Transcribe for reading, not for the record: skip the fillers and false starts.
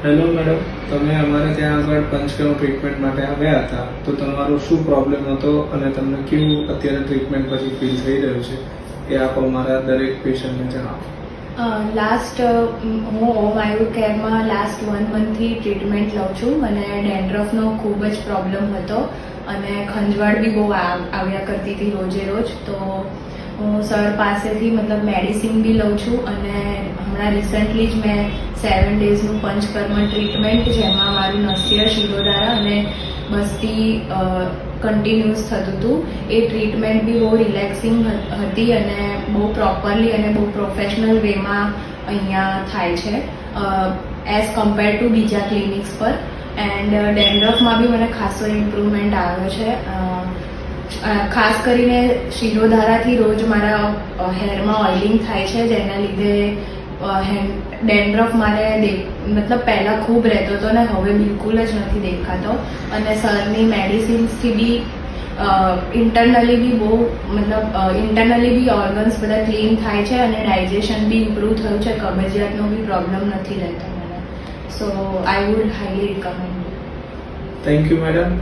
Hello madam, તમે અમારે ત્યાં આગળ પંચકર્મ ટ્રીટમેન્ટ માટે આવ્યા હતા, તો તમારો શું પ્રોબ્લેમ હતો અને તમને કેવું અત્યારે ટ્રીટમેન્ટ પછી ફીલ થઈ રહ્યું છે એ આપ અમારા દરેક પેશન્ટને જણાવો. લાસ્ટ હું ઓમ આયુ કેરમાં લાસ્ટ 1 મંથથી ટ્રીટમેન્ટ લઉં છું. મને ડેન્ડ્રફનો ખૂબ જ પ્રોબ્લેમ હતો અને ખંજવાળ બી બહુ આવ્યા કરતી હતી રોજે રોજ. તો હું સર પાસેથી મતલબ મેડિસિન બી લઉં છું અને હમણાં રિસન્ટલી જ મેં 7 ડેઝનું પંચકર્મ ટ્રીટમેન્ટ, જેમાં મારું નસ્ય, શિરોધારા અને બસ્તી કન્ટિન્યુઅસ થતું હતું. એ ટ્રીટમેન્ટ બી બહુ રિલેક્સિંગ હતી અને બહુ પ્રોપરલી અને બહુ પ્રોફેશનલ વેમાં અહીંયા થાય છે એઝ કમ્પેર ટુ બીજા ક્લિનિક્સ પર. એન્ડ ડેન્ડ્રફમાં બી મને ખાસો ઇમ્પ્રુવમેન્ટ આવ્યો છે. ખાસ કરીને શિરોધારાથી રોજ મારા હેરમાં ઓઇલિંગ થાય છે, જેના લીધે ડેન્ડ્રફ મારે મતલબ પહેલાં ખૂબ રહેતો હતો ને હવે બિલકુલ જ નથી દેખાતો. અને સરની મેડિસિન્સથી બી ઇન્ટરનલી બી બહુ મતલબ ઇન્ટરનલી બી ઓર્ગન્સ બધા ક્લીન થાય છે અને ડાયજેશન બી ઇમ્પ્રૂવ થયું છે. કબજિયાતનો બી પ્રોબ્લેમ નથી રહેતો મને. So I would highly recommend. Thank you madam.